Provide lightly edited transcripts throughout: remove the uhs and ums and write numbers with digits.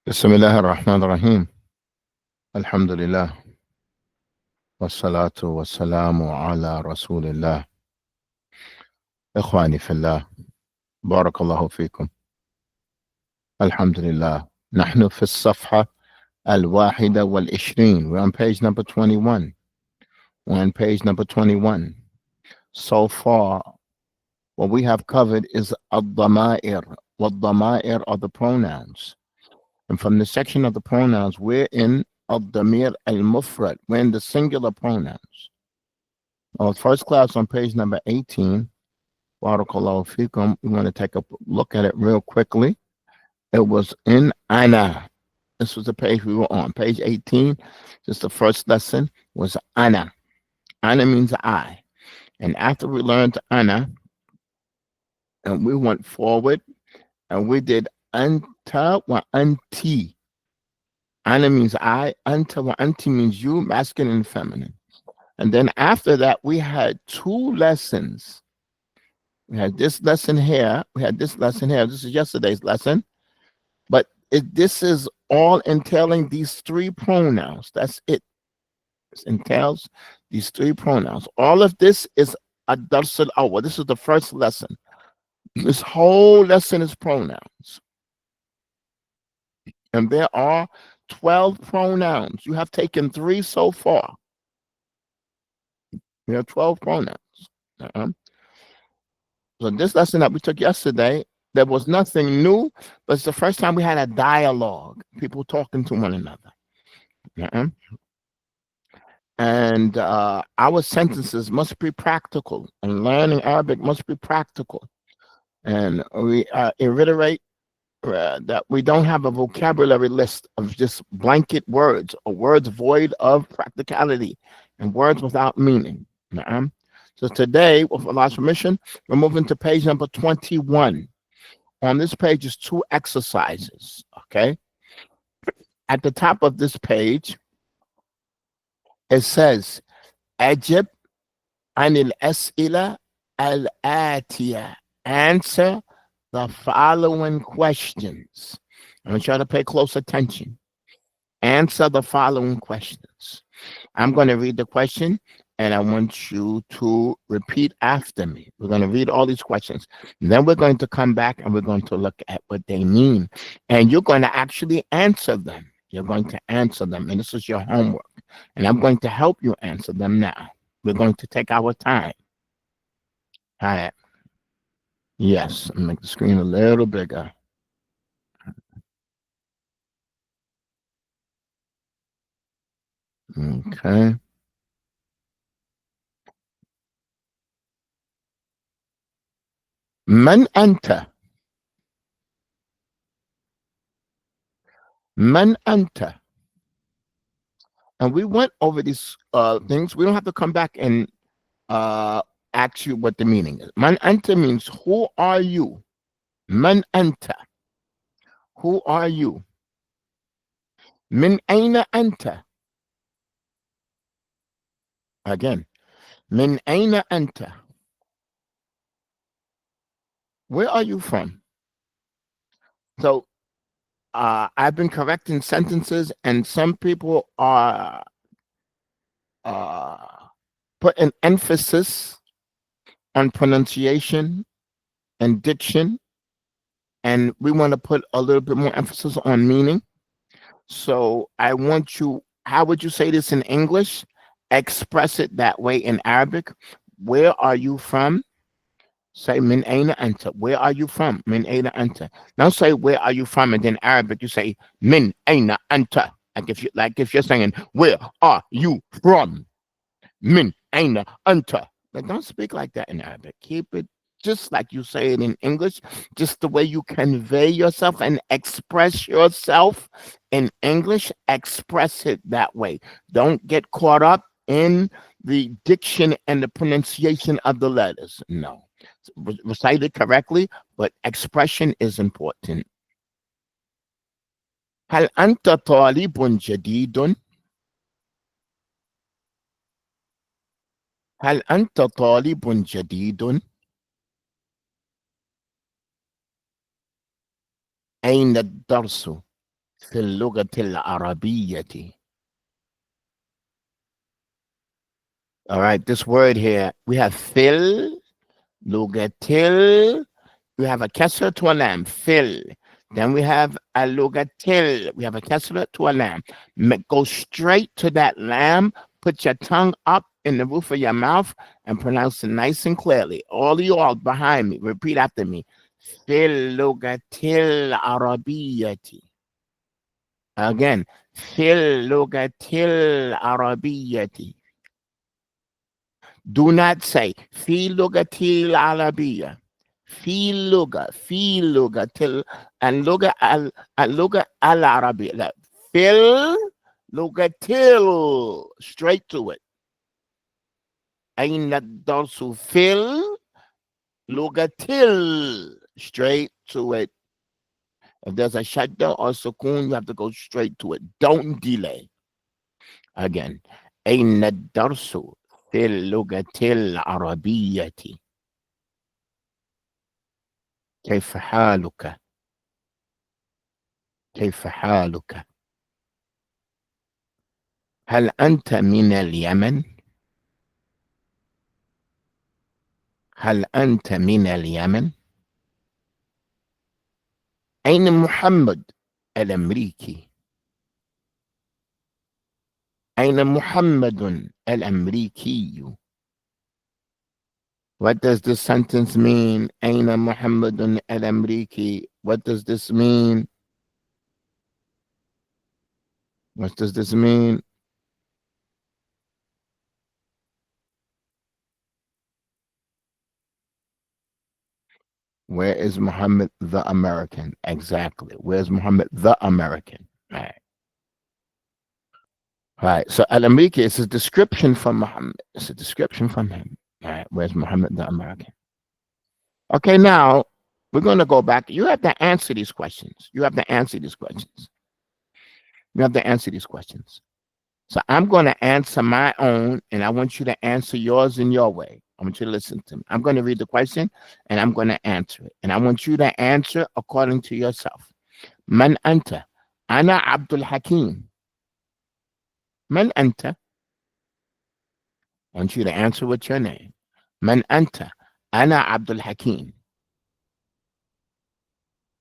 بسم الله الرحمن الرحيم. الحمد لله والصلاة والسلام على رسول الله. إخواني في الله، بارك الله فيكم. الحمد لله، نحن في الصفحة 21. We're on page number 21. We're on page number 21. So far, what we have covered is الضمائر. والضمائر are the pronouns. And from the section of the pronouns, we're in الضمير المفرد. We're in the singular pronouns. Our first class on page number 18, Barakallahu fikum, we want to take a look at it real quickly. It was in Ana. This was the page we were on. Page 18, just the first lesson was Ana. Ana means I. And after we learned Ana, and we went forward, and we did Anta wa Anti. Ana means I, Anta wa Anti means you, masculine and feminine. And then after that, we had two lessons. We had this lesson here. We had this lesson here. This is yesterday's lesson. But this is all entailing these three pronouns. That's it. It entails these three pronouns. All of this is a dars al-awwal. This is the first lesson. This whole lesson is pronouns. And there are 12 pronouns. You have taken 3 so far. We have 12 pronouns. So this lesson that we took yesterday, there was nothing new, but it's the first time we had a dialogue, people talking to one another. And our sentences must be practical, and learning Arabic must be practical. And we reiterate that we don't have a vocabulary list of just blanket words or words void of practicality and words without meaning. So today, with Allah's permission, we're moving to page number 21. On this page is 2 exercises, okay? At the top of this page, it says, Ajib anil as'ila al-atiya. Answer the following questions. I'm going to try to pay close attention. Answer the following questions. I'm going to read the question, and I want you to repeat after me. We're going to read all these questions. Then we're going to come back and we're going to look at what they mean. And you're going to actually answer them. You're going to answer them. And this is your homework. And I'm going to help you answer them now. We're going to take our time. All right. Yes, I'll make the screen a little bigger. Okay. من أنت؟ من أنت? And we went over these things. We don't have to come back and ask you what the meaning is. Man anta means who are you? Man anta. Who are you? Min aina anta. Again. Min aina anta. Where are you from? So I've been correcting sentences, and some people are putting emphasis on pronunciation and diction, and we want to put a little bit more emphasis on meaning. So I want you, how would you say this in English? Express it that way in Arabic. Where are you from? Say min aina anta. Where are you from? Min aina anta. Now say where are you from, and then Arabic you say min aina anta. Like if you're saying where are you from? Min aina anta. But don't speak like that in Arabic. Keep it just like you say it in English, just the way you convey yourself and express yourself in English. Express it that way. Don't get caught up in the diction and the pronunciation of the letters. No. Recite it correctly, but expression is important. هل أنت طالب جديد؟ هل أنت طالب جديد؟ أين الدرس؟ في اللغة العربية. All right, this word here, we have fil, lugatil. We have a kesra to a lamb, fil. Then we have a lugatil. We have a kesra to a lamb. Go straight to that lamb. Put your tongue up in the roof of your mouth and pronounce it nice and clearly. All of you all behind me, repeat after me. Fil lugatil arabiyati. Again, fil lugatil arabiyati. Do not say في لغة العربية. في لغة اللغة العربية. لا. في لغة straight to it. أين الدرس في لغة straight to it. If there's a shadda or sukun, you have to go straight to it. Don't delay. Again, أين الدرس في اللغة العربية. كيف حالك؟ كيف حالك؟ هل أنت من اليمن؟ هل أنت من اليمن؟ أين محمد الأمريكي؟ أين محمد الأمريكي؟ What does this sentence mean? أين محمد الأمريكي? What does this mean? What does this mean? Where is Muhammad the American? Exactly. Where's Muhammad the American? All right. All right. So Al-Amriki is a description from Muhammad. It's a description from him. All right. Where's Muhammad the American? Okay, now we're going to go back. You have to answer these questions. You have to answer these questions. You have to answer these questions. So I'm going to answer my own, and I want you to answer yours in your way. I want you to listen to me. I'm going to read the question, and I'm going to answer it. And I want you to answer according to yourself. Man anta? Ana Abdul Hakim. Man anta? I want you to answer with your name. Man anta? Ana Abdul Hakim.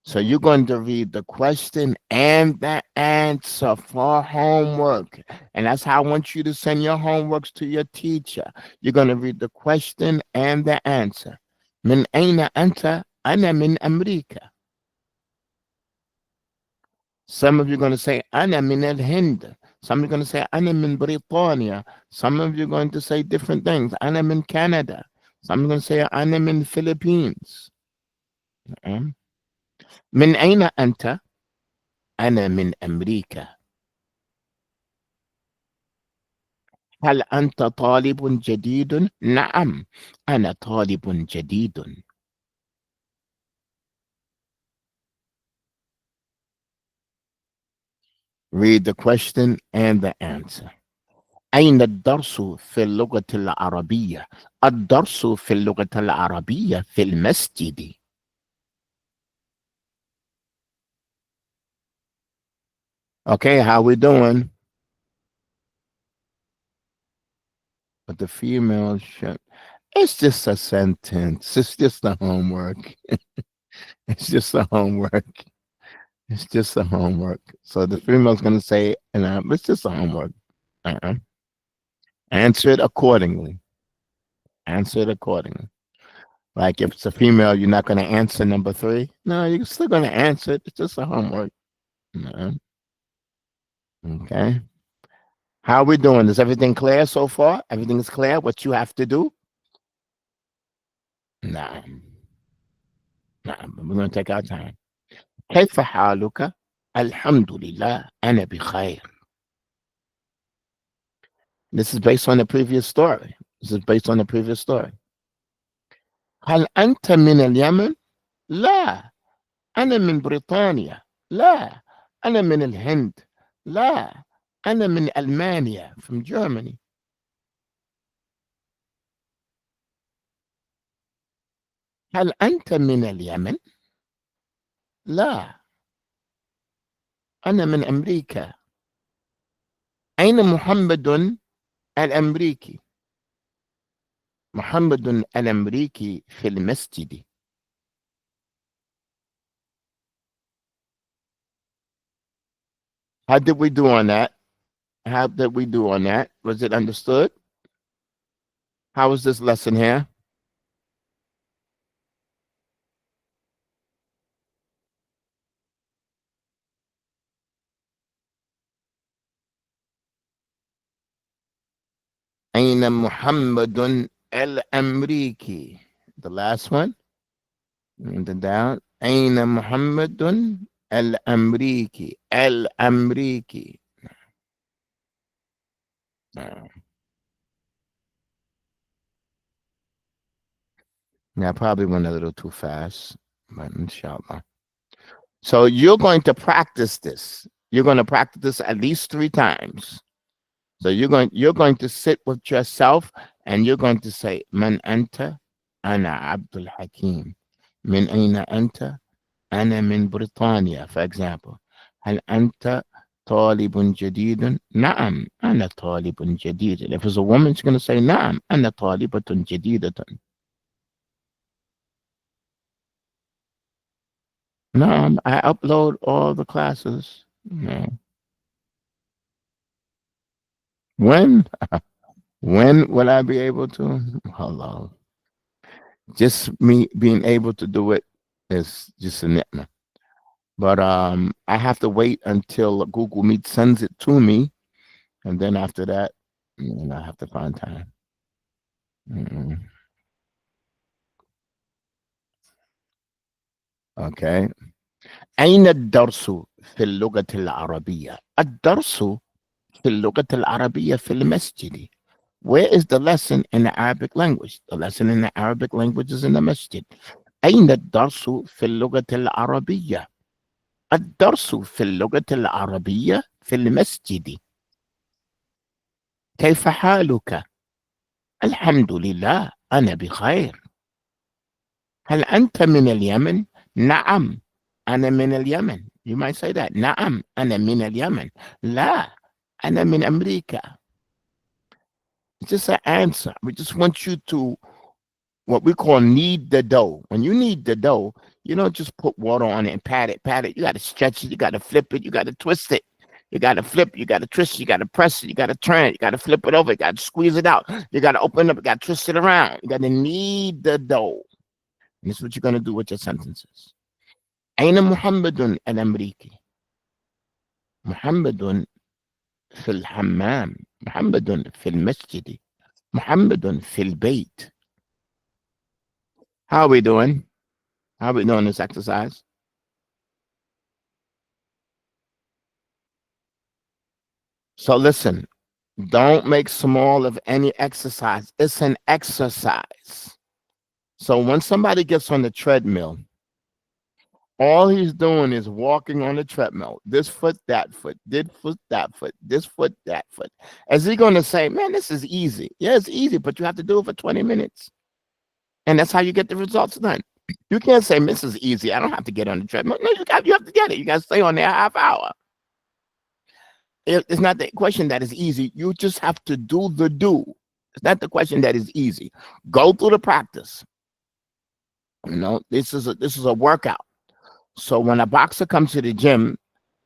So you're going to read the question and the answer for homework. And that's how I want you to send your homeworks to your teacher. You're going to read the question and the answer. من أين أنت؟ أنا من أمريكا. Some of you are going to say أنا من الهند. Some of you are going to say أنا من بريطانيا. Some of you are going to say different things. أنا من Canada. Some are going to say أنا من Philippines. من أين أنت؟ أنا من أمريكا. هل أنت طالب جديد؟ نعم، أنا طالب جديد. Read the question and the answer. أين الدرس في اللغة العربية؟ الدرس في اللغة العربية في المسجد. Okay, how we doing? But the female should. It's just a sentence. It's just a homework. It's just a homework. It's just a homework. So the female's going to say, it's just a homework. Uh-uh. Answer it accordingly. Answer it accordingly. Like if it's a female, you're not going to answer number 3. No, you're still going to answer it. It's just a homework. No. Okay. How are we doing? Is everything clear so far? Everything is clear? What you have to do? Nah. Nah. We're going to take our time. كيف حالك؟ الحمد لله أنا بخير. This is based on the previous story. This is based on the previous story. هل أنت من اليمن؟ لا. أنا من بريطانيا. لا. أنا من الهند. لا. أنا من ألمانيا. From Germany. هل أنت من اليمن؟ لا. أنا من أمريكا. أين محمد الأمريكي؟ محمد الأمريكي في المسجد. How did we do on that? How did we do on that? Was it understood? How was this lesson here? أين محمد الأمريكي? The last one. And then down. أين محمد الأمريكي؟ الأمريكي. Yeah, I probably went a little too fast, but inshallah. So you're going to practice this. You're going to practice this at least 3 times. So you're going to sit with yourself and you're going to say, Man anta? Ana Abdul Hakim. Min aina anta? Ana min Britania, for example. هل أنت طالب جديد؟ نعم أنا طالب جديد. If it's a woman, she's going to say, نعم أنا طالبة جديدة. No, I upload all the classes. No. When? When will I be able to? Hello. Just me being able to do it is just a nightmare. But I have to wait until Google Meet sends it to me, and then after that, I have to find time. Mm-mm. Okay. أين الدرس في اللغة العربية؟ الدرس في اللغة العربية في المسجد. Where is the lesson in the Arabic language? The lesson in the Arabic language is in the masjid. أين الدرس في اللغة العربية؟ الدرس في اللغة العربية في المسجد. كيف حالك؟ الحمد لله أنا بخير. هل أنت من اليمن؟ نعم أنا من اليمن. You might say that. نعم أنا من اليمن. لا أنا من أمريكا. It's just an answer. We just want you to what we call knead the dough. When you knead the dough, you don't just put water on it and pat it, pat it. You got to stretch it, you got to flip it, you got to twist it. You got to flip, you got to twist, you got to press it, you got to turn it, you got to flip it over, you got to squeeze it out, you got to open it up, you got to twist it around. You got to knead the dough. And this is what you're going to do with your sentences. أين محمد الأمريكي؟ محمد في الحمام. محمد في المسجد. محمد في البيت. How are we doing? How are we doing this exercise? So listen, don't make small of any exercise. It's an exercise. So when somebody gets on the treadmill, all he's doing is walking on the treadmill. This foot, this foot, that foot, this foot, that foot. Is he going to say, man, this is easy? Yeah, it's easy, but you have to do it for 20 minutes. And that's how you get the results done. You can't say, this is easy. I don't have to get on the treadmill. No, you have to get it. You got to stay on there a half hour. It's not the question that is easy. You just have to do the do. It's not the question that is easy. Go through the practice. This is a workout. So when a boxer comes to the gym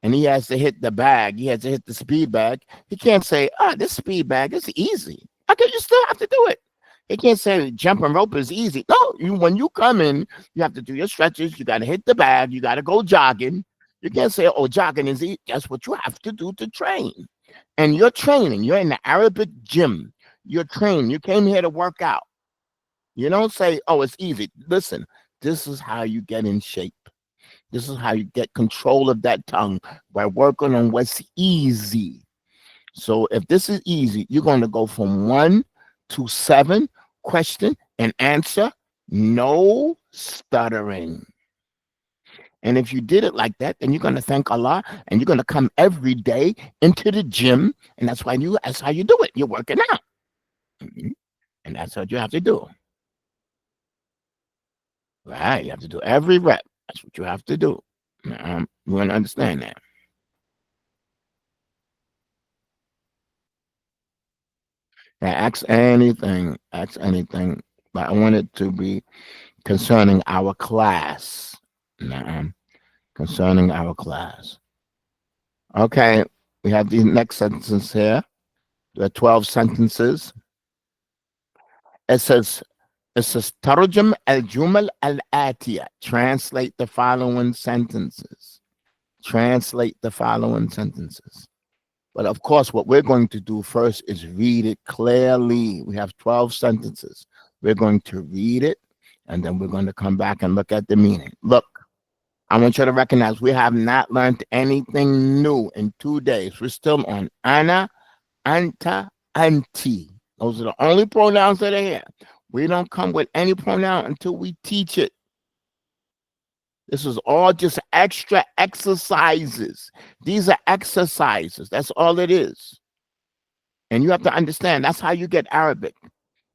and he has to hit the bag, he has to hit the speed bag. He can't say, this speed bag is easy. Okay, you still have to do it. He can't say jumping rope is easy. No, when you come in, you have to do your stretches. You got to hit the bag. You got to go jogging. You can't say, jogging is easy. That's what you have to do to train. And you're training. You're in the Arabic gym. You're training. You came here to work out. You don't say, it's easy. Listen, this is how you get in shape. This is how you get control of that tongue, by working on what's easy. So if this is easy, you're going to go from 1 to 7, question and answer, no stuttering. And if you did it like that, then you're going to thank Allah and you're going to come every day into the gym. And that's how you do it. You're working out. And that's what you have to do. Right? You have to do every rep. That's what you have to do. You want to understand that. Now, ask anything, but I want it to be concerning our class. Nah, concerning our class. Okay, we have the next sentence here. There are 12 sentences. It says, Tarjum al-Jumal al-Atiya. Translate the following sentences. Translate the following sentences. But of course, what we're going to do first is read it clearly. We have 12 sentences. We're going to read it, and then we're going to come back and look at the meaning. Look, I want you to recognize we have not learned anything new in 2 days. We're still on ana, anta, anti. Those are the only pronouns that are here. We don't come with any pronoun until we teach it. This is all just extra exercises. These are exercises. That's all it is. And you have to understand that's how you get Arabic.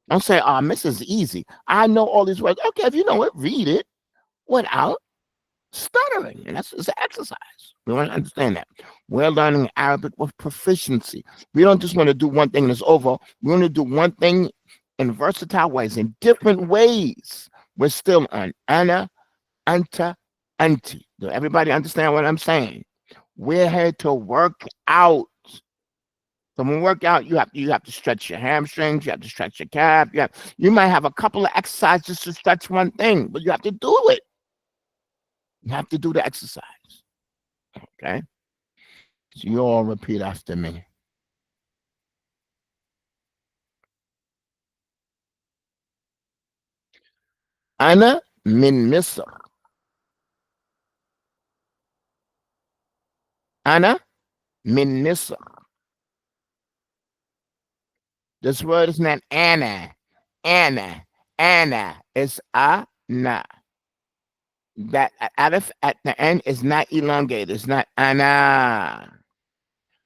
Don't say, oh, this is easy. I know all these words. Okay, if you know it, read it without stuttering. And that's an exercise. We want to understand that. We're learning Arabic with proficiency. We don't just want to do one thing and it's over. We want to do one thing in versatile ways, in different ways. We're still on ana, anta, anti. Do everybody understand what I'm saying? We're here to work out. So when we work out, you have to stretch your hamstrings, you have to stretch your calf. You might have a couple of exercises to stretch one thing, but you have to do it. You have to do the exercise. Okay? So you all repeat after me. Ana min Misr. Ana min Misr. This word is not Anna. Anna. Anna. It's ana. That alif at the end is not elongated. It's not ana.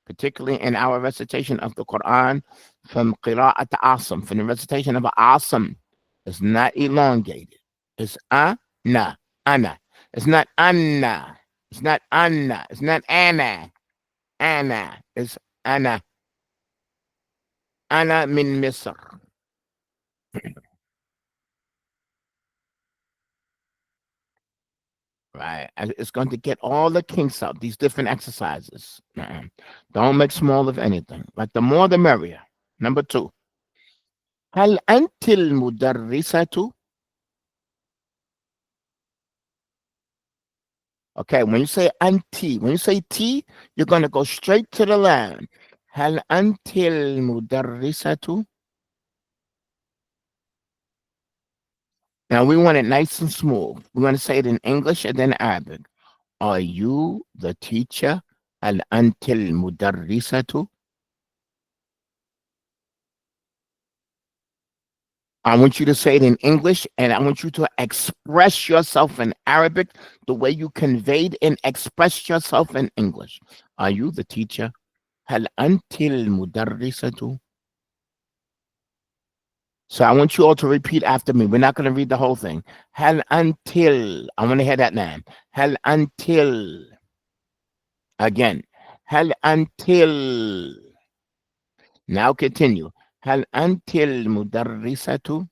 Particularly in our recitation of the Quran from Qira'at Asim, from the recitation of Asim. It's not elongated. It's ana. Ana. It's not anna. It's not anna. It's not anna. Anna. It's ana. Ana min Misr. Right. It's going to get all the kinks out, these different exercises. Don't make small of anything. Like the more the merrier. Number 2. هل أنت المدرسة? Okay, when you say anti, when you say T, you're going to go straight to the line. هل أنت المدرسة? Now we want it nice and smooth. We're going to say it in English and then Arabic. Are you the teacher? هل أنت المدرسة? I want you to say it in English and I want you to express yourself in Arabic the way you conveyed and expressed yourself in English. Are you the teacher? هل أنت المدرسة? So I want you all to repeat after me. We're not going to read the whole thing. هل until. I want to hear that now. هل until. Again. هل until. Now continue. هل أنت المدرسة?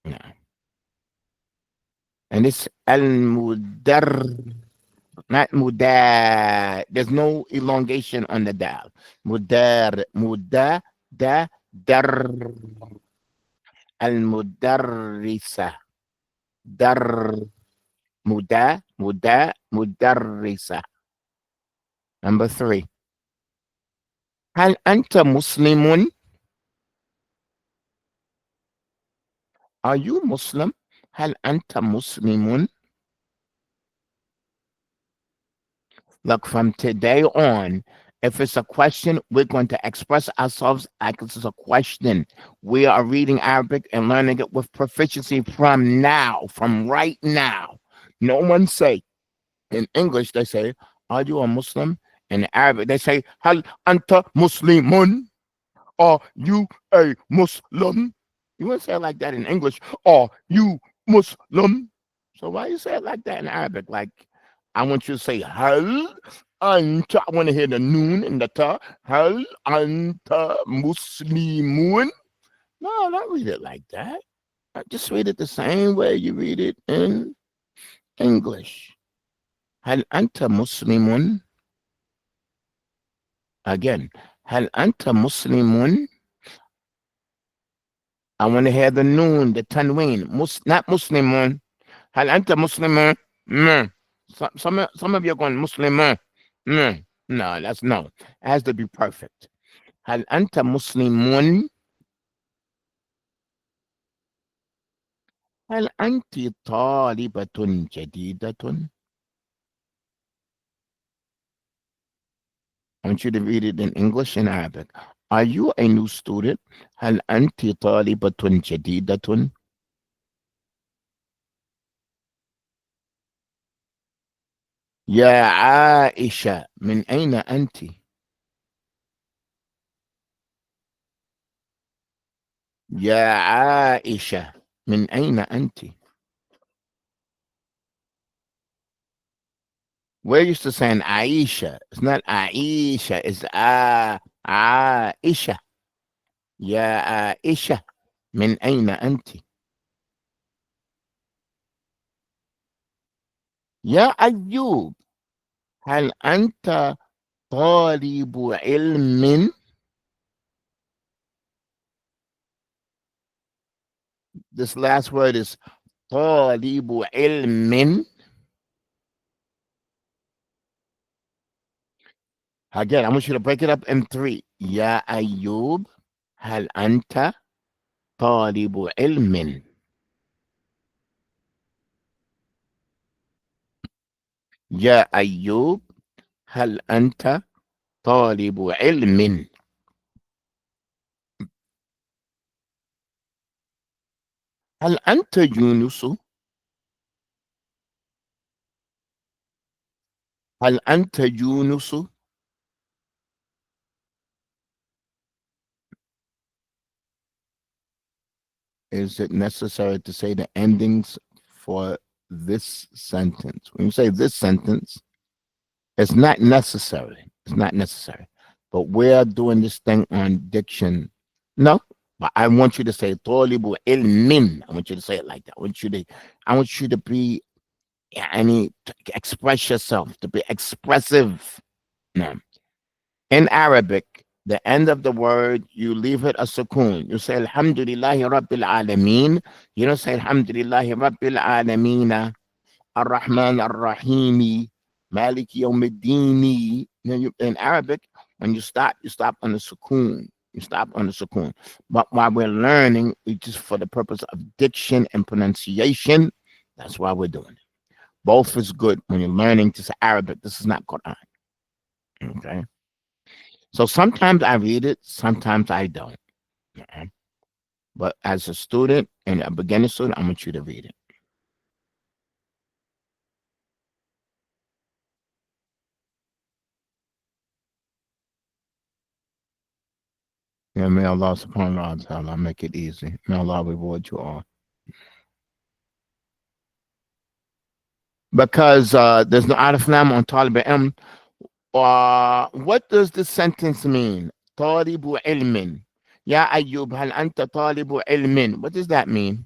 No. And it's المدر. Not mudar. There's no elongation on the dal. Mudar. Mudar. Da. Dar. المدرسة. در. مدرسة. Number 3. هل أنت مسلم? Are you Muslim? هل أنت مسلم? Look, from today on, if it's a question, we're going to express ourselves like this is a question. We are reading Arabic and learning it with proficiency from now, from right now. No one say, in English, they say, are you a Muslim? In Arabic, they say, Hal anta Muslimun? Are you a Muslim? You wouldn't say it like that in English. Are you Muslim? So why you say it like that in Arabic? Like, I want you to say, Hal anta. I want to hear the noon and the ta. Hal anta muslimun. No, don't read it like that. Just read it the same way you read it in English. Hal anta muslimun. Again, hal anta muslimun. I want to hear the noon, the tanween. Not muslimun. Hal anta muslimun. Mm. Some of you are going muslimun. Mm. No, that's no. It has to be perfect. هل أنت مسلم؟ هل أنت طالبة جديدة؟ I want you to read it in English and Arabic. Are you a new student? هل أنت طالبة جديدة؟ يا عائشة من أين أنت؟ يا عائشة من أين أنت؟ We're used to saying Aisha. It's not Aisha. It's Aisha. يا عائشة من أين أنت؟ يا أيوب هل أنت طالب علم. This last word is طالب علم. Again, I want you to break it up in three. يا أيوب هل أنت طالب علم. يا أيوب هل أنت طالب علم. هل أنت يونس. هل أنت يونس. Is it necessary to say the endings for this sentence? When you say this sentence, it's not necessary. It's not necessary. But we're doing this thing on diction. No, but I want you to say طالب علم. I want you to say it like that. I want you to be to express yourself, to be expressive. No. In Arabic, the end of the word, you leave it a sukoon. You say Alhamdulillahi Rabbil Alameen. You don't say Alhamdulillahi Rabbil Alameen. Ar-Rahman Ar-Rahimi, Maliki Yawmiddini. In Arabic, when you stop on the sukoon. You stop on the sukoon. But while we're learning, it's just for the purpose of diction and pronunciation. That's why we're doing it. Both is good when you're learning to say Arabic. This is not Quran. Okay. So sometimes I read it, sometimes I don't. Okay? But as a student and a beginner student, I want you to read it. Yeah, may Allah subhanahu wa ta'ala make it easy. May Allah reward you all. Because there's no alif lam on Talib M. What does this sentence mean? Talibu ilmin. Ya Ayyub, hal anta talibu ilmin. What does that mean?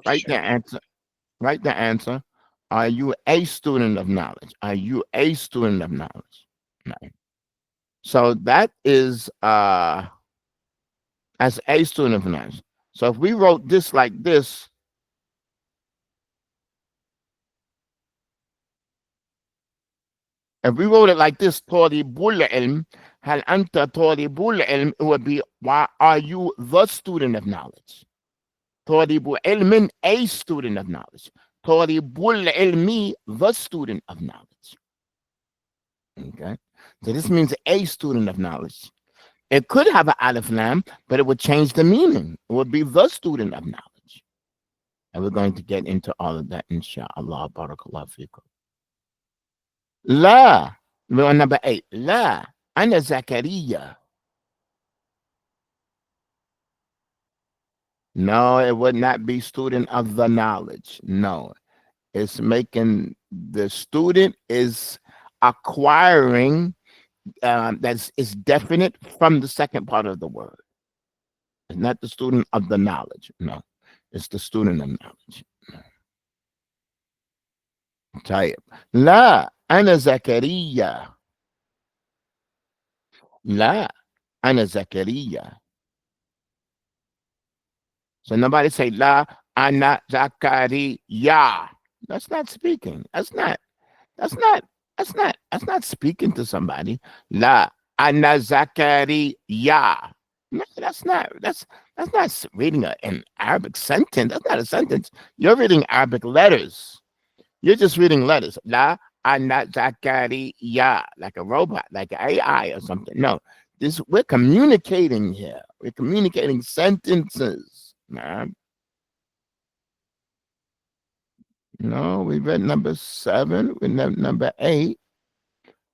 Write the answer. Write the answer. Are you a student of knowledge? Are you a student of knowledge? No. So that is as a student of knowledge. So if we wrote this like this, if we wrote it like this, طالب العلم, هل أنت طالب العلم, it would be, why are you the student of knowledge? طالب علم, a student of knowledge. طالب العلم, the student of knowledge. Okay, so this means a student of knowledge. It could have an alif lam, but it would change the meaning. It would be the student of knowledge. And we're going to get into all of that, inshallah. Barakallah fikum. لا. We're on number 8. لا. أنا زكريا. No, it would not be student of the knowledge. No, it's making the student is acquiring that's is definite from the second part of the word. It's not the student of the knowledge. No, it's the student of knowledge. طيب لا أنا زكريا. لا أنا زكريا. So nobody say La Ana Zakaria. That's not speaking. That's not that's not speaking to somebody. La Ana Zakaria. No, that's not reading an Arabic sentence. That's not a sentence. You're reading Arabic letters. You're just reading letters. La Ana Zakaria, like a robot, like an AI or something. No, this we're communicating here. We're communicating sentences. Nah. No, we read number 7. We read number 8.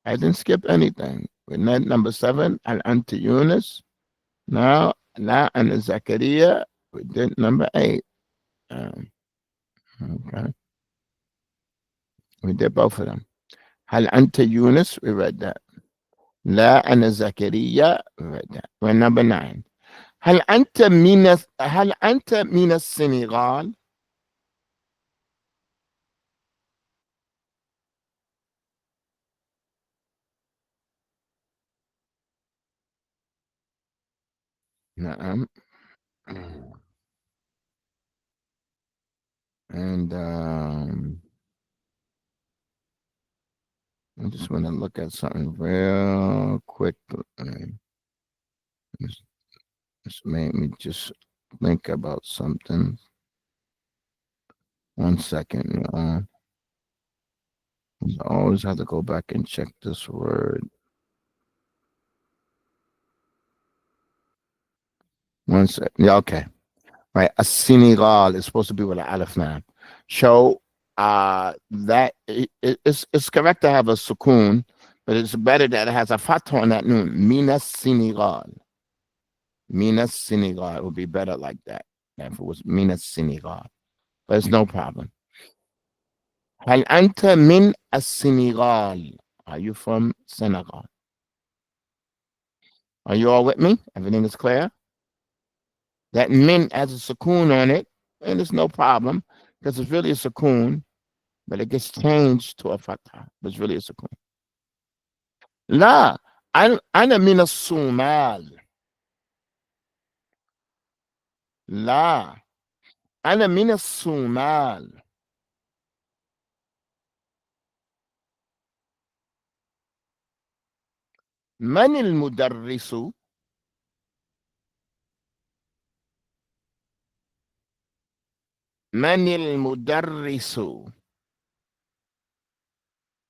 I didn't skip anything. We read number 7 and unto Eunice. Now and Zechariah. We did number 8. Okay. We did both of them. Hal anta Yunus, we read that. La and Zechariah, we read that. We're number 9. هل أنت من السنغال؟ نعم. And I just want to look at something real quick. This made me just think about something. 1 second. I always have to go back and check this word. 1 second. Yeah, okay. Right. A Senegal is supposed to be with an alif lam. So that it's correct to have a sukoon, but it's better that it has a fatha on that noon. Mina Senegal. Mina Senegal would be better like that. If it was Mina Senegal. But it's no problem. هل أنت من السنغال? Are you from Senegal? Are you all with me? Everything is clear? That min has a sukoon on it, and it's no problem because it's really a sukoon, but it gets changed to a fatha. But it's really a sukoon. لا أنا من الصومال. لا أنا من الصومال. من المدرس؟ من المدرس؟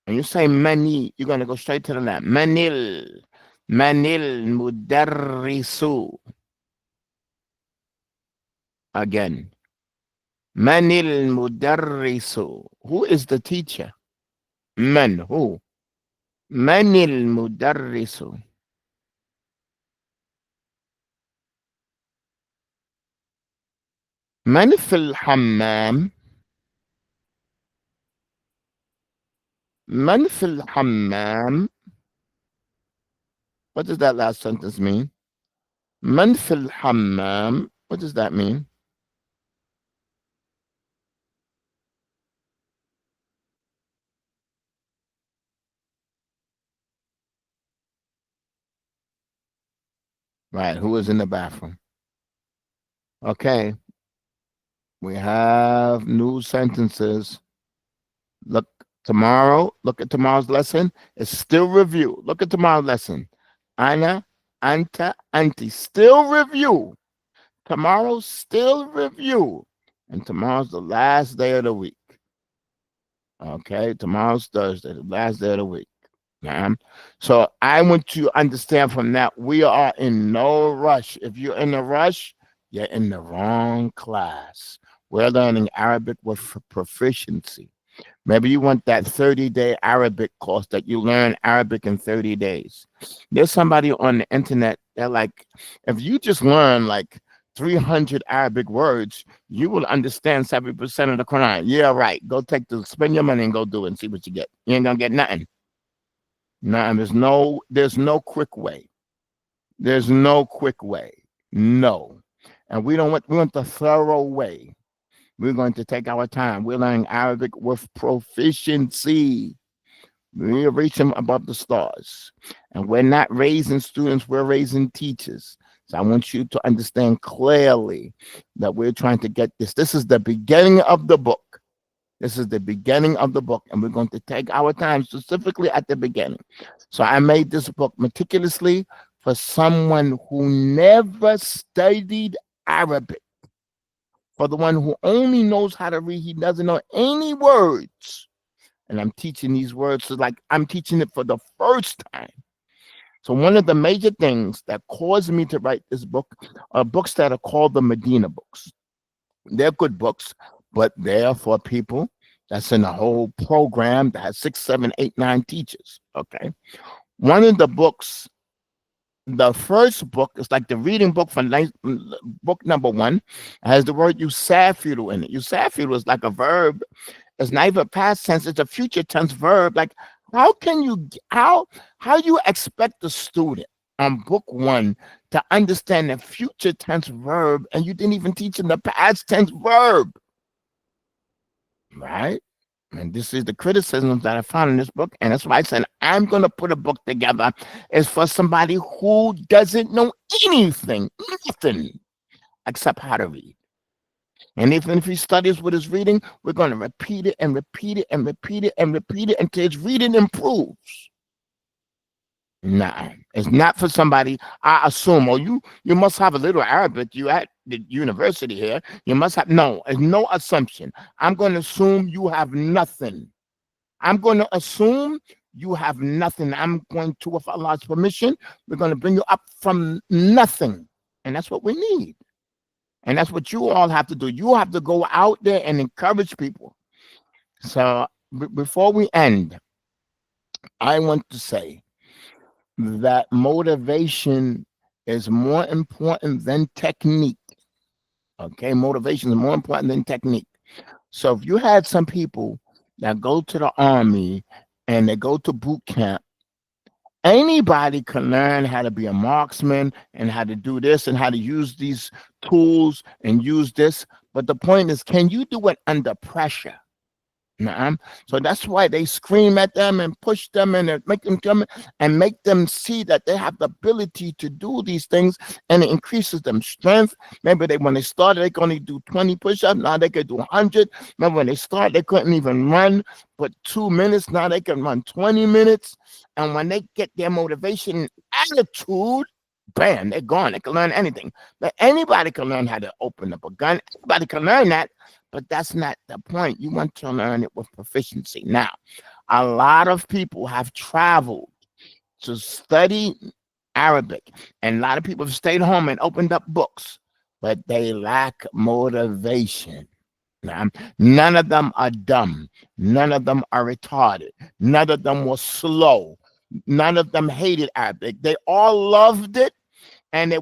When you say mani, you're going to go straight to the left. Manil mudarrisu. Again. Manil mudarrisu. Who is the teacher? Man, who? Manil mudarrisu. من في الحمام؟ من في الحمام? What does that last sentence mean? من في الحمام? What does that mean? Right, who is in the bathroom? Okay, we have new sentences. Look look at tomorrow's lesson. It's still review. Look at tomorrow's lesson. Ana, anta, anti. Still review. Tomorrow's still review. And tomorrow's the last day of the week. Okay, tomorrow's Thursday, the last day of the week. So I want you to understand from that we are in no rush. If you're in a rush, you're in the wrong class. We're learning Arabic with proficiency. Maybe you want that 30-day Arabic course that you learn Arabic in 30 days. There's somebody on the internet that like, if you just learn like 300 Arabic words, you will understand 70% of the Quran. Yeah, right. Go spend your money and go do it and see what you get. You ain't gonna get nothing. Nothing. There's no quick way. There's no quick way. No. And we want the thorough way. We're going to take our time. We're learning Arabic with proficiency. We're reaching above the stars. And we're not raising students, we're raising teachers. So I want you to understand clearly that we're trying to get this. This is the beginning of the book. This is the beginning of the book, and we're going to take our time specifically at the beginning. So I made this book meticulously for someone who never studied Arabic. For the one who only knows how to read, he doesn't know any words. And I'm teaching these words, so like I'm teaching it for the first time. So one of the major things that caused me to write this book are books that are called the Medina books. They're good books, but they're for people that's in a whole program that has 6, 7, 8, 9 teachers. Okay. One of the books, the first book is like the reading book for book number 1, has the word yusafiru in it. Yusafiru is like a verb. It's not even past tense, it's a future tense verb. Like how you expect the student on book 1 to understand the future tense verb and you didn't even teach them the past tense verb? Right? And this is the criticisms that I found in this book. And that's why I said I'm going to put a book together. It's for somebody who doesn't know anything, nothing, except how to read. And even if he studies what he's reading, we're going to repeat it and repeat it and repeat it and repeat it until his reading improves. Nah, it's not for somebody. I assume, you must have a little Arabic. You at the university here. You must have. No, it's no assumption. I'm going to assume you have nothing. I'm going to assume you have nothing. I'm going to, with Allah's permission, we're going to bring you up from nothing. And that's what we need. And that's what you all have to do. You have to go out there and encourage people. So before we end, I want to say that motivation is more important than technique. Okay, motivation is more important than technique. So if you had some people that go to the army and they go to boot camp, anybody can learn how to be a marksman and how to do this and how to use these tools and use this. But the point is, can you do it under pressure? So that's why they scream at them and push them and make them come and make them see that they have the ability to do these things, and it increases them strength. Maybe when they started, they could only do 20 push-ups. Now they could do 100. Remember when they started, they couldn't even run for 2 minutes. Now they can run 20 minutes. And when they get their motivation and attitude, bam, they're gone. They can learn anything. But anybody can learn how to open up a gun. Anybody can learn that. But that's not the point. You want to learn it with proficiency. Now, a lot of people have traveled to study Arabic, and a lot of people have stayed home and opened up books, but they lack motivation. Now, none of them are dumb. None of them are retarded. None of them were slow. None of them hated Arabic. They all loved it. And they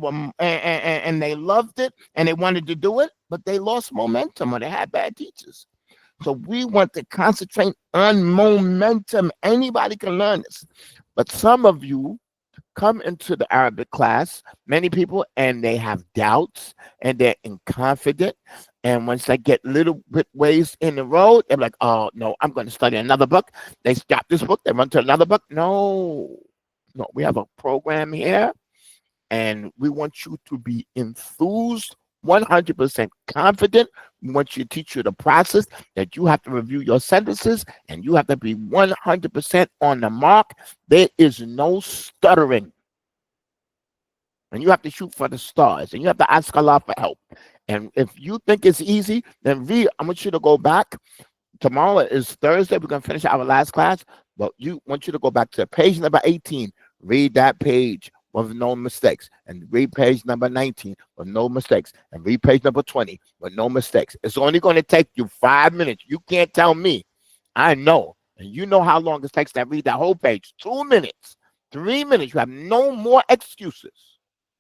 loved it and they wanted to do it, but they lost momentum or they had bad teachers. So we want to concentrate on momentum. Anybody can learn this. But some of you come into the Arabic class, many people, and they have doubts and they're inconfident. And once they get little bit ways in the road, they're like, oh, no, I'm going to study another book. They stop this book, they run to another book. No, we have a program here. And we want you to be enthused, 100% confident. We want you to teach you the process that you have to review your sentences and you have to be 100% on the mark. There is no stuttering. And you have to shoot for the stars and you have to ask Allah for help. And if you think it's easy, then I want you to go back. Tomorrow is Thursday. We're going to finish our last class. But want you to go back to page number 18. Read that page with no mistakes, and read page number 19 with no mistakes, and read page number 20 with no mistakes. It's only going to take you 5 minutes. You can't tell me. I know. And you know how long it takes to read that whole page. 2 minutes, 3 minutes. You have no more excuses.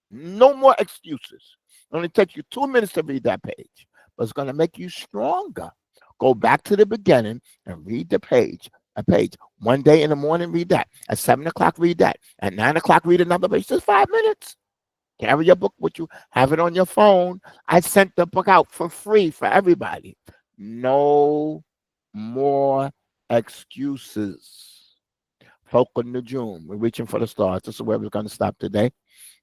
No more excuses. Only takes you 2 minutes to read that page, but it's going to make you stronger. Go back to the beginning and read the page. A page. One day in the morning, read that. At 7 o'clock, read that. At 9 o'clock, read another page. Just 5 minutes. Carry your book with you. Have it on your phone. I sent the book out for free for everybody. No more excuses. Focus on the June. We're reaching for the stars. This is where we're going to stop today.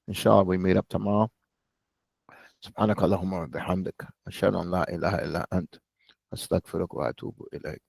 Inshallah, we meet up tomorrow. سبحانك اللهم وبحمدك أشهد أن لا إله إلا أنت أستغفرك وأتوب إليك